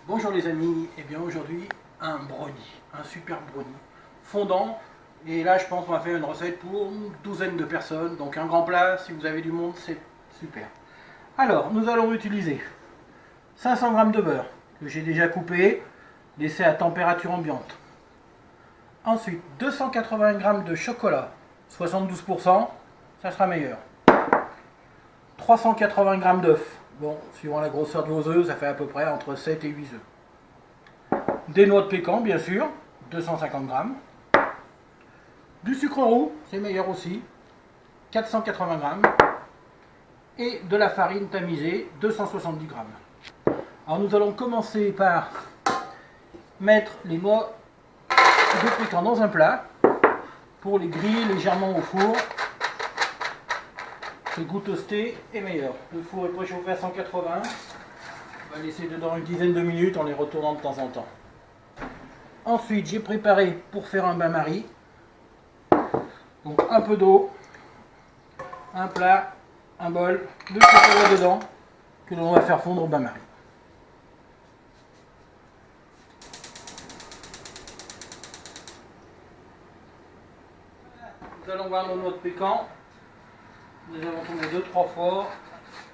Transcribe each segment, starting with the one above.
Bonjour les amis, et bien aujourd'hui un brownie, un super brownie fondant. Et là je pense qu'on va faire une recette pour une douzaine de personnes, donc un grand plat, si vous avez du monde c'est super. Alors nous allons utiliser 500 g de beurre que j'ai déjà coupé, laissé à température ambiante. Ensuite 280 g de chocolat, 72%, ça sera meilleur. 380 g d'œufs, bon suivant la grosseur de vos œufs ça fait à peu près entre 7 et 8 œufs. Des noix de pécan, bien sûr, 250 g. Du sucre roux, c'est meilleur aussi, 480 g. Et de la farine tamisée, 270 g. Alors nous allons commencer par mettre les noix de pécan dans un plat pour les griller légèrement au four. Ce goût toasté est meilleur. Le four est préchauffé à 180. On va laisser dedans une dizaine de minutes en les retournant de temps en temps. Ensuite, j'ai préparé pour faire un bain-marie. Donc un peu d'eau, un plat, un bol, de chocolat dedans que l'on va faire fondre au bain-marie. Nous allons voir nos noix de pécan. Nous les avons tournées 2-3 fois.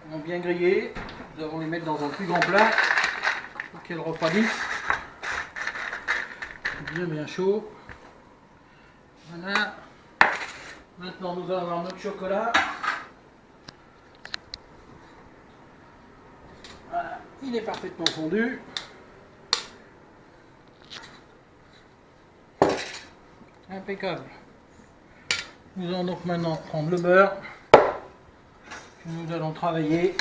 Elles ont bien grillé. Nous allons les mettre dans un plus grand plat pour qu'elles refroidissent. Bien chaud. Voilà. Maintenant nous allons avoir notre chocolat. Voilà. Il est parfaitement fondu. Impeccable. Nous allons donc maintenant prendre le beurre que nous allons travailler,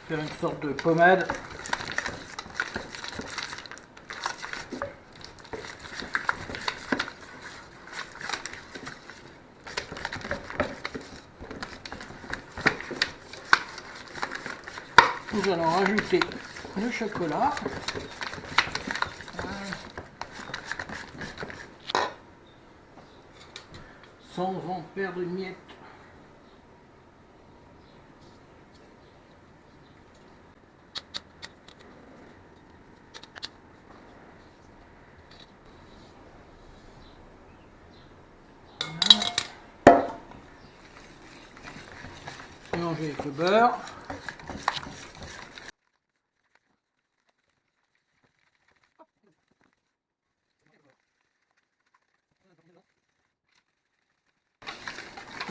faire une sorte de pommade. Nous allons rajouter le chocolat. Sans en perdre une miette. Voilà. Mélanger avec le beurre.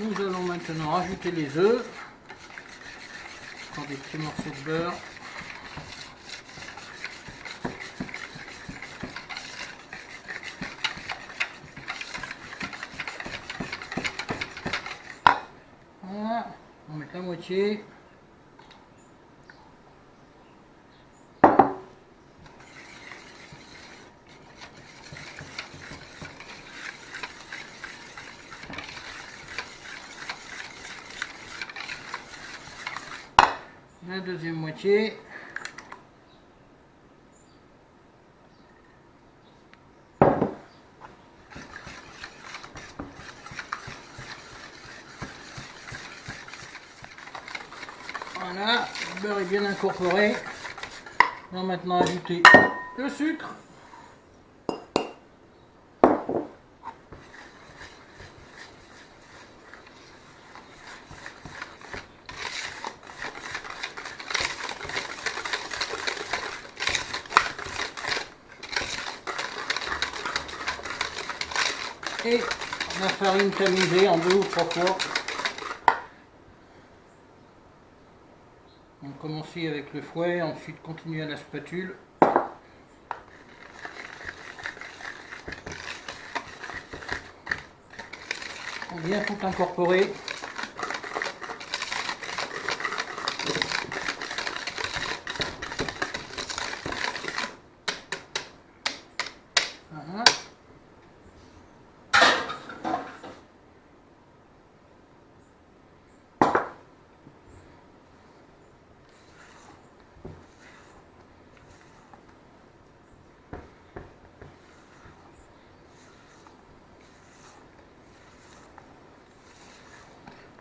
Nous allons maintenant rajouter les œufs. Dans des petits morceaux de beurre. Voilà, on va mettre la moitié. La deuxième moitié. Voilà, le beurre est bien incorporé. On va maintenant ajouter le sucre. Et la farine tamisée en 2 ou 3 fois. On commence avec le fouet, ensuite continuer à la spatule. On vient tout incorporer. Voilà.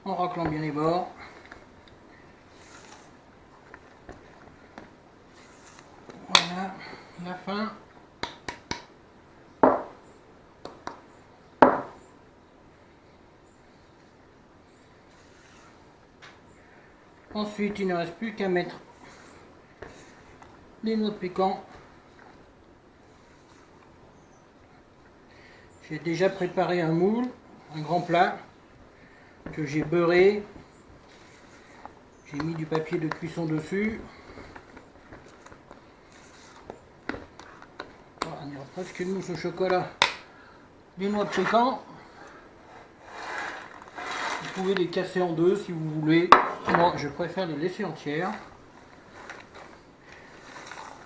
En raclant bien les bords. Voilà. Ensuite, il ne reste plus qu'à mettre les noix de pécan. J'ai déjà préparé un moule, un grand plat, que j'ai beurré. J'ai mis du papier de cuisson dessus. Voilà, il y aura presque une mousse au chocolat. Les noix de pécan. Vous pouvez les casser en deux si vous voulez. Moi, je préfère les laisser entières.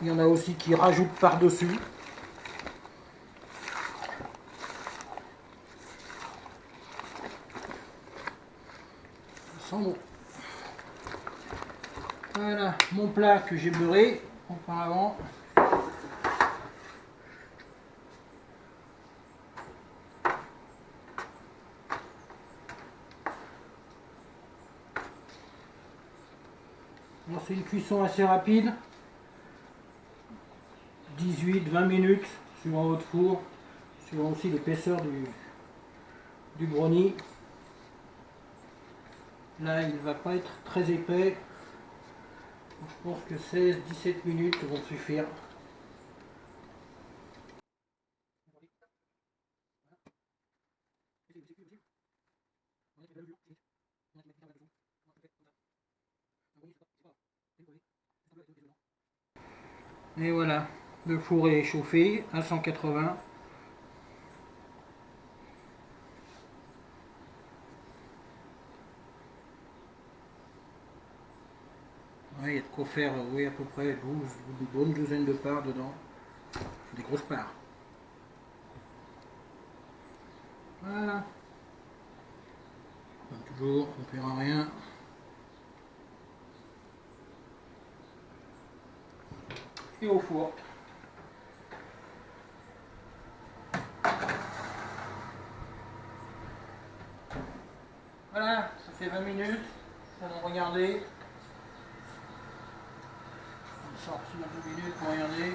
Il y en a aussi qui rajoutent par-dessus. Bon. Voilà mon plat que j'ai beurré auparavant. C'est une cuisson assez rapide, 18-20 minutes suivant votre four, suivant aussi l'épaisseur du brownie. Là, il ne va pas être très épais. Je pense que 16-17 minutes vont suffire. Et voilà, le four est chauffé à 180. Ouais, il y a de quoi faire, oui, à peu près 12, une bonne douzaine de parts dedans. Des grosses parts. Voilà. Comme toujours, on ne paiera rien. Et au four. Voilà, ça fait 20 minutes. Allons regarder. On va sortir 2 minutes pour regarder.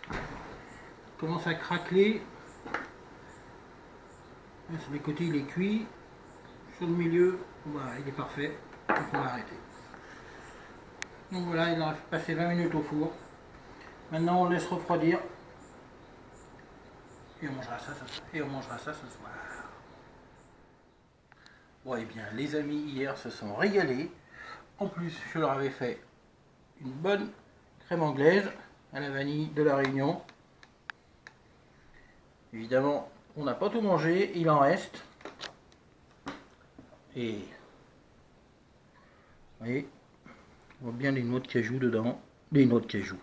Il commence à craqueler. Sur les côtés, il est cuit. Sur le milieu, bah, il est parfait. Donc on va arrêter. Donc voilà, il a passé 20 minutes au four. Maintenant, on laisse refroidir. Et on mangera ça ce soir. Bon, et bien, les amis, hier se sont régalés. En plus, je leur avais fait une bonne crème anglaise à la vanille de la Réunion. Évidemment, on n'a pas tout mangé, il en reste. Et vous voyez, on voit bien les noix de cajou dedans. Les noix de cajou.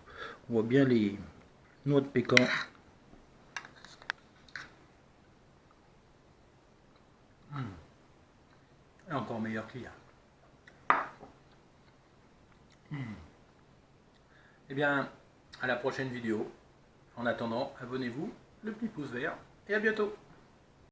On voit bien les noix de pécan. Et encore meilleur qu'hier. Eh bien, à la prochaine vidéo. En attendant, abonnez-vous, le petit pouce vert, et à bientôt.